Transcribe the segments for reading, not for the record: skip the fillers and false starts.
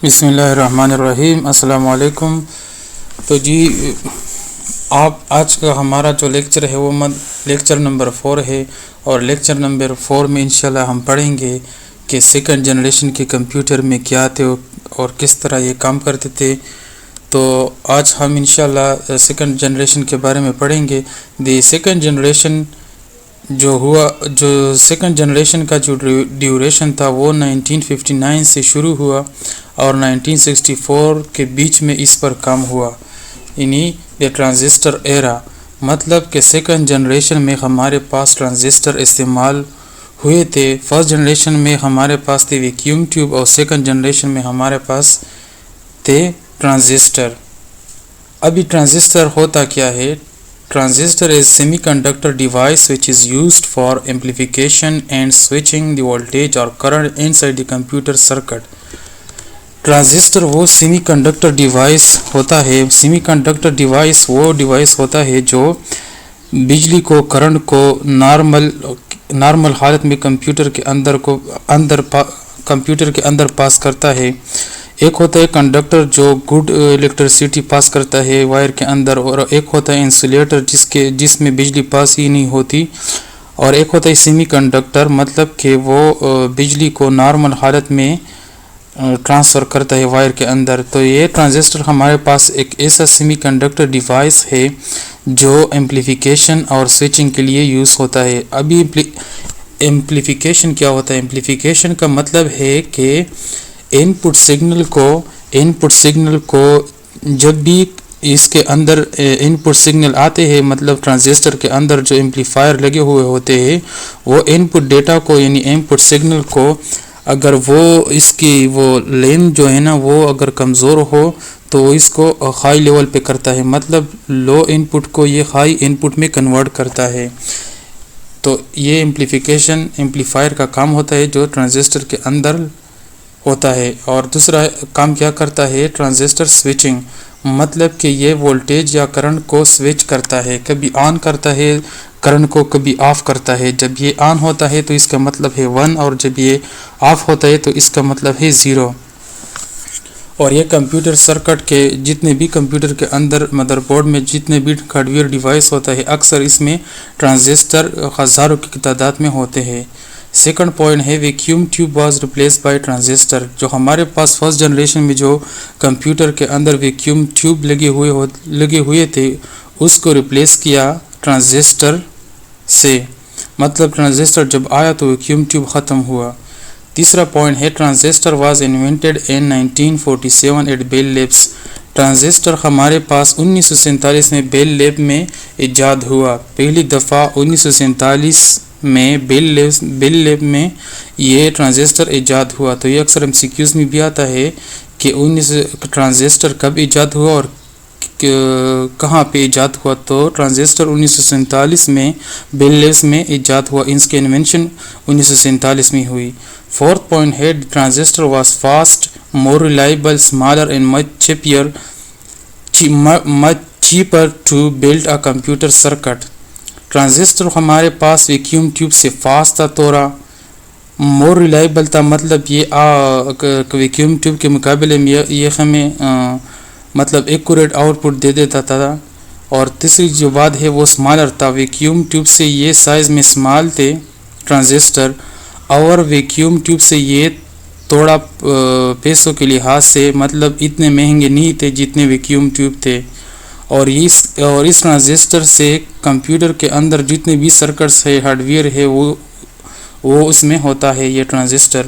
بسم اللہ الرحمن الرحیم۔ السلام علیکم۔ تو جی آپ آج کا ہمارا جو لیکچر ہے وہ لیکچر نمبر 4 ہے، اور لیکچر نمبر 4 میں انشاءاللہ ہم پڑھیں گے کہ سیکنڈ جنریشن کے کمپیوٹر میں کیا تھے اور کس طرح یہ کام کرتے تھے۔ تو آج ہم انشاءاللہ سیکنڈ جنریشن کے بارے میں پڑھیں گے۔ سیکنڈ جنریشن جو سیکنڈ جنریشن کا جو ڈیوریشن تھا وہ 1959 سے شروع ہوا اور 1964 کے بیچ میں اس پر کام ہوا، یعنی ٹرانزسٹر ایرا۔ مطلب کہ سیکنڈ جنریشن میں ہمارے پاس ٹرانزسٹر استعمال ہوئے تھے۔ فرسٹ جنریشن میں ہمارے پاس تھے ویکیوم ٹیوب، اور سیکنڈ جنریشن میں ہمارے پاس تھے ٹرانزسٹر۔ ابھی ٹرانزسٹر ہوتا کیا ہے؟ Transistor is semiconductor device which is used for amplification and switching the voltage or current inside the computer circuit. Transistor وہ سیمی کنڈکٹر ڈیوائس ہوتا ہے۔ سیمی کنڈکٹر ڈیوائس وہ ڈیوائس ہوتا ہے جو بجلی کو، کرنٹ کو نارمل حالت میں کمپیوٹر کے اندر پاس کرتا ہے۔ ایک ہوتا ہے کنڈکٹر جو گڈ الیکٹریسٹی پاس کرتا ہے وائر کے اندر، اور ایک ہوتا ہے انسولیٹر جس میں بجلی پاس ہی نہیں ہوتی، اور ایک ہوتا ہے سیمی کنڈکٹر، مطلب کہ وہ بجلی کو نارمل حالت میں ٹرانسفر کرتا ہے وائر کے اندر۔ تو یہ ٹرانزسٹر ہمارے پاس ایک ایسا سیمی کنڈکٹر ڈیوائس ہے جو ایمپلیفیکیشن اور سوئچنگ کے لیے یوز ہوتا ہے۔ ابھی ایمپلیفیکیشن کیا ہوتا ہے؟ ایمپلیفیکیشن کا مطلب ہے کہ ان پٹ سگنل کو جب بھی اس کے اندر ان پٹ سگنل آتے ہیں، مطلب ٹرانزسٹر کے اندر جو ایمپلیفائر لگے ہوئے ہوتے ہیں، وہ ان پٹ ڈیٹا کو یعنی ان پٹ سگنل کو اگر اس کی وہ لین جو ہے نا وہ اگر کمزور ہو تو اس کو ہائی لیول پہ کرتا ہے، مطلب لو ان پٹ کو یہ ہائی ان پٹ میں کنورٹ کرتا ہے۔ تو یہ ایمپلیفیکیشن ایمپلیفائر کا کام ہوتا ہے جو ٹرانزسٹر کے اندر ہوتا ہے۔ اور دوسرا کام کیا کرتا ہے؟ ٹرانزسٹر سوئچنگ، مطلب کہ یہ وولٹیج یا کرنٹ کو سوئچ کرتا ہے، کبھی آن کرتا ہے کرنٹ کو، کبھی آف کرتا ہے۔ جب یہ آن ہوتا ہے تو اس کا مطلب ہے 1، اور جب یہ آف ہوتا ہے تو اس کا مطلب ہے 0۔ اور یہ کمپیوٹر سرکٹ کے جتنے بھی کمپیوٹر کے اندر مدر بورڈ میں جتنے بھی ہارڈ ویئر ڈیوائس ہوتا ہے، اکثر اس میں ٹرانزسٹر ہزاروں کی تعداد میں ہوتے ہیں۔ سیکنڈ پوائنٹ ہے vacuum tube was replace by transistor. جو ہمارے پاس فرسٹ جنریشن میں جو کمپیوٹر کے اندر ویکیوم ٹیوب لگے ہوئے تھے اس کو ریپلیس کیا ٹرانزسٹر سے، مطلب ٹرانزسٹر جب آیا تو ویکیوم ٹیوب ختم ہوا۔ تیسرا پوائنٹ ہے transistor was invented in 1947 at Bell Labs. Transistor ہمارے پاس 1947 میں بیل لیب میں ایجاد ہوا۔ پہلی دفعہ 1947 میں بیل لیب میں یہ ٹرانزسٹر ایجاد ہوا۔ تو یہ اکثر MCQs میں بھی آتا ہے کہ ٹرانزسٹر کب ایجاد ہوا اور کہاں پہ ایجاد ہوا۔ تو ٹرانزسٹر 1947 میں بیل لیبس میں ایجاد ہوا، اس کے انوینشن 1947 میں ہوئی۔ فورتھ پوائنٹ ہے transistor was fast, more reliable, smaller and much cheaper to build a computer circuit. Transistor ہمارے پاس ویکیوم ٹیوب سے فاسٹ تھا، تھوڑا مور ریلائبل تھا، مطلب یہ ویکیوم ٹیوب کے مقابلے میں یہ ہمیں مطلب ایکوریٹ آؤٹ پٹ دے دیتا تھا۔ اور تیسری جو بات ہے وہ اسمالر تھا، ویکیوم ٹیوب سے یہ سائز میں اسمال تھے ٹرانزسٹر، اور ویکیوم ٹیوب سے یہ تھوڑا پیسوں کے لحاظ سے مطلب اتنے مہنگے نہیں تھے جتنے ویکیوم ٹیوب تھے۔ اور اس ٹرانزسٹر سے کمپیوٹر کے اندر جتنے بھی سرکٹس ہے، ہارڈ ویئر ہے، وہ اس میں ہوتا ہے یہ ٹرانزسٹر۔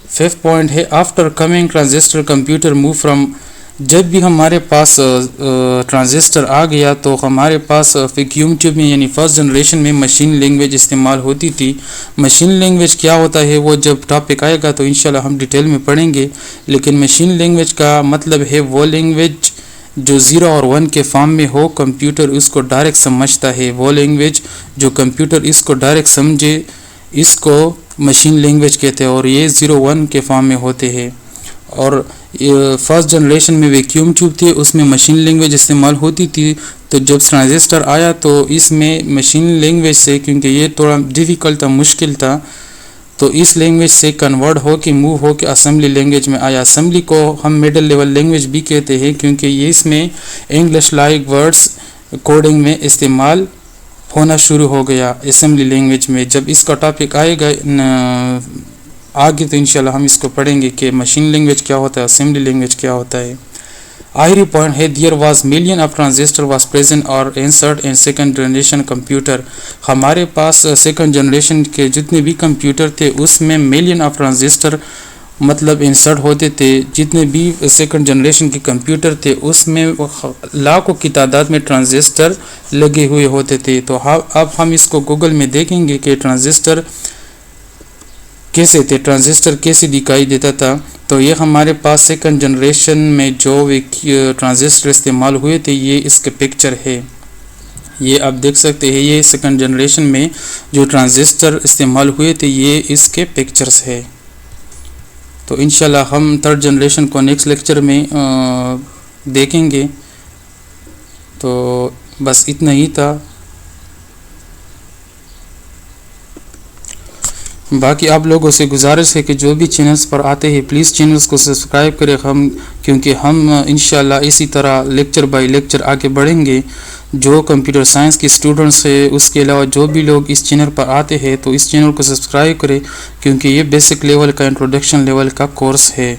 ففتھ پوائنٹ ہے after coming transistor computer move from. جب بھی ہمارے پاس ٹرانزسٹر آ گیا تو ہمارے پاس ویکیوم ٹیوب میں یعنی فرسٹ جنریشن میں مشین لینگویج استعمال ہوتی تھی۔ مشین لینگویج کیا ہوتا ہے وہ جب ٹاپک آئے گا تو انشاءاللہ ہم ڈیٹیل میں پڑھیں گے، لیکن مشین لینگویج کا مطلب ہے وہ لینگویج جو 0 اور 1 کے فارم میں ہو، کمپیوٹر اس کو ڈائریکٹ سمجھتا ہے۔ وہ لینگویج جو کمپیوٹر اس کو ڈائریکٹ سمجھے اس کو مشین لینگویج کہتے ہیں، اور یہ 0 1 کے فارم میں ہوتے ہیں۔ اور فرسٹ جنریشن میں ویکیوم ٹیوب تھے، اس میں مشین لینگویج استعمال ہوتی تھی۔ تو جب ٹرانزسٹر آیا تو اس میں مشین لینگویج سے، کیونکہ یہ تھوڑا ڈیفیکلٹ تھا، مشکل تھا، تو اس لینگویج سے کنورٹ ہو کے موو ہو کے اسمبلی لینگویج میں آیا. اسمبلی کو ہم مڈل لیول لینگویج بھی کہتے ہیں کیونکہ یہ اس میں انگلش لائک ورڈز کوڈنگ میں استعمال ہونا شروع ہو گیا اسمبلی لینگویج میں. جب اس کا ٹاپک آئے گا آگے تو انشاءاللہ ہم اس کو پڑھیں گے کہ مشین لینگویج کیا ہوتا ہے، اسمبلی لینگویج کیا ہوتا ہے. آخری پوائنٹ ہے there was million of transistor was present اور insert in second generation computer. ہمارے پاس سیکنڈ جنریشن کے جتنے بھی کمپیوٹر تھے اس میں ملین آف ٹرانزسٹر مطلب انسرٹ ہوتے تھے. جتنے بھی سیکنڈ جنریشن کے کمپیوٹر تھے اس میں لاکھوں کی تعداد میں ٹرانزسٹر لگے ہوئے ہوتے تھے. تو اب ہم اس کو گوگل میں دیکھیں گے کہ ٹرانزسٹر کیسے تھے، ٹرانزسٹر کیسے دکھائی دیتا تھا. تو یہ ہمارے پاس سیکنڈ جنریشن میں جو ٹرانزسٹر استعمال ہوئے تھے یہ اس کے پکچر ہے. یہ آپ دیکھ سکتے ہیں، یہ سیکنڈ جنریشن میں جو ٹرانزسٹر استعمال ہوئے تھے یہ اس کے پکچرز ہے. تو انشاءاللہ ہم تھرڈ جنریشن کو نیکسٹ لیکچر میں دیکھیں گے. تو بس اتنا ہی تھا. باقی آپ لوگوں سے گزارش ہے کہ جو بھی چینلز پر آتے ہیں پلیز چینلز کو سبسکرائب کریں کیونکہ ہم انشاءاللہ اسی طرح لیکچر بائی لیکچر آگے بڑھیں گے. جو کمپیوٹر سائنس کے اسٹوڈنٹس ہیں اس کے علاوہ جو بھی لوگ اس چینل پر آتے ہیں تو اس چینل کو سبسکرائب کریں کیونکہ یہ بیسک لیول کا انٹروڈکشن لیول کا کورس ہے.